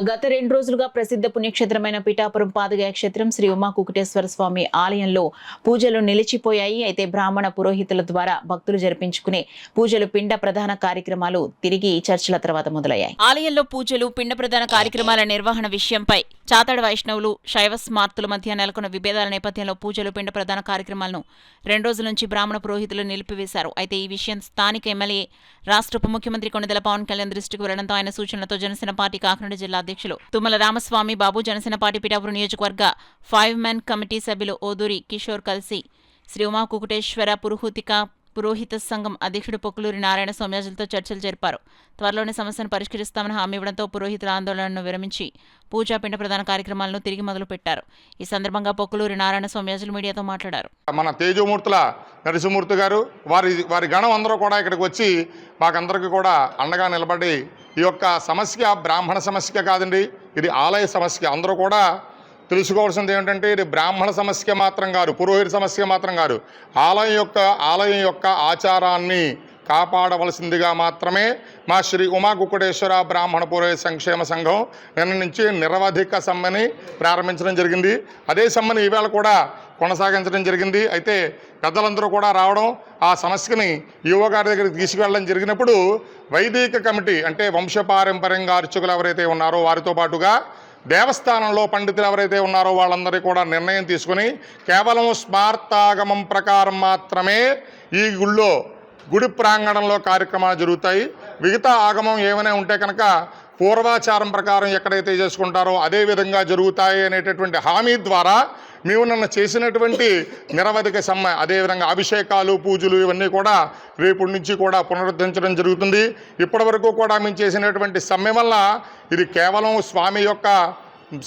గత 2 రోజులుగా ప్రసిద్ధ పుణ్యక్షేత్రమైన పిఠాపురం పాదగయ క్షేత్రం శ్రీ ఉమా కుకుటేశ్వర స్వామి ఆలయంలో పూజలు నిలిచిపోయాయి. అయితే బ్రాహ్మణ పురోహితుల ద్వారా భక్తులు జరిపించుకునే పూజలు పిండ ప్రధాన కార్యక్రమాలు తిరిగి చర్చల తర్వాత మొదలయ్యాయి. ఆలయంలో పూజలు పిండ ప్రధాన కార్యక్రమాల నిర్వహణ విషయంపై చాతడ వైష్ణవులు శైవ స్మార్తుల మధ్య నెలకొన్న విభేదాల నేపథ్యంలో పూజలు పిండ ప్రధాన కార్యక్రమాలను 2 రోజుల నుంచి బ్రాహ్మణ పురోహితులు నిలిపివేశారు. అయితే ఈ విషయం స్థానిక ఎమ్మెల్యే రాష్ట్ర ఉప ముఖ్యమంత్రి కొణిదెల పవన్ కళ్యాణ్ దృష్టికి వెళ్లడంతో ఆయన సూచనలతో జనసేన పార్టీ కాకినాడ జిల్లా అధ్యక్షులు తుమ్మల రామస్వామి బాబు, జనసేన పార్టీ పిఠాపురం నియోజకవర్గ 5 మెన్ కమిటీ సభ్యులు ఓదూరి కిషోర్ కలిసి శ్రీ ఉమా కుకుటేశ్వర పురోహిత సంఘం అధ్యక్షుడు పొక్కులూరి నారాయణ సోమ్యాజులతో చర్చలు జరిపారు. త్వరలోనే సమస్యను పరిష్కరిస్తామని హామీ ఇవ్వడంతో పురోహితుల ఆందోళనను విరమించి పూజా పిండ ప్రధాన కార్యక్రమాలను తిరిగి మొదలుపెట్టారు. ఈ సందర్భంగా పొక్కులూరి నారాయణ సోమ్యాజులు మీడియాతో మాట్లాడారు. మన తేజమూర్తుల నరసింహమూర్తి గారు వారి గణం అందరూ కూడా ఇక్కడికి వచ్చి మాకందరికీ కూడా అండగా నిలబడి ఈ యొక్క సమస్య బ్రాహ్మణ సమస్య కాదండి, ఇది ఆలయ సమస్య. అందరూ కూడా తెలుసుకోవాల్సింది ఏమిటంటే ఇది బ్రాహ్మణ సమస్య మాత్రం కాదు, పురోహిత సమస్య మాత్రం కాదు, ఆలయం యొక్క ఆచారాన్ని కాపాడవలసిందిగా మాత్రమే మా శ్రీ ఉమా కుకుటేశ్వర బ్రాహ్మణ పురోహిత సంక్షేమ సంఘం నిన్న నుంచి నిరవధిక సమ్మెని ప్రారంభించడం జరిగింది. అదే సమ్మెని ఈవేళ కూడా కొనసాగించడం జరిగింది. అయితే పెద్దలందరూ కూడా రావడం, ఆ సమస్యని ఈవో గారి దగ్గరికి తీసుకువెళ్ళడం జరిగినప్పుడు వైదిక కమిటీ అంటే వంశపారంపర్యంగా అర్చకులు ఎవరైతే ఉన్నారో వారితో పాటుగా దేవస్థానంలో పండితులు ఎవరైతే ఉన్నారో వాళ్ళందరూ కూడా నిర్ణయం తీసుకుని కేవలం స్మార్తాగమం ప్రకారం మాత్రమే ఈ గుడి ప్రాంగణంలో కార్యక్రమాలు జరుగుతాయి. మిగతా ఆగమం ఏమైనా ఉంటే కనుక పూర్వాచారం ప్రకారం ఎక్కడైతే చేసుకుంటారో అదే విధంగా జరుగుతాయి అనేటటువంటి హామీ ద్వారా మేము నిన్న చేసినటువంటి నిరవధిక సమ్మె, అదేవిధంగా అభిషేకాలు, పూజలు ఇవన్నీ కూడా రేపటి నుంచి కూడా పునరుద్ధరించడం జరుగుతుంది. ఇప్పటి వరకు కూడా మేము చేసినటువంటి సమ్మె వల్ల ఇది కేవలం స్వామి యొక్క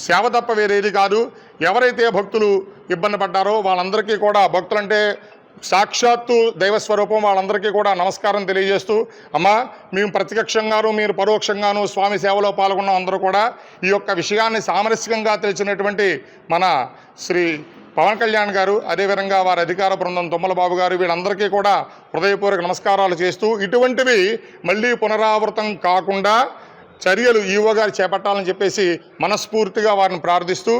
సేవ తప్ప వేరేది కాదు. ఎవరైతే భక్తులు ఇబ్బంది పడ్డారో వాళ్ళందరికీ కూడా, భక్తులంటే సాక్షాత్తు దైవస్వరూపం, వాళ్ళందరికీ కూడా నమస్కారం తెలియజేస్తూ, అమ్మా మేము ప్రత్యక్షంగాను మీరు పరోక్షంగాను స్వామి సేవలో పాల్గొన్న అందరూ కూడా ఈ యొక్క విషయాన్ని సామరస్యంగా తెలిసినటువంటి మన శ్రీ పవన్ కళ్యాణ్ గారు, అదేవిధంగా వారి అధికార బృందం తుమ్మల బాబు గారు, వీళ్ళందరికీ కూడా హృదయపూర్వక నమస్కారాలు చేస్తూ ఇటువంటివి మళ్ళీ పునరావృతం కాకుండా చర్యలు ఈవో గారు చేపట్టాలని చెప్పేసి మనస్ఫూర్తిగా వారిని ప్రార్థిస్తూ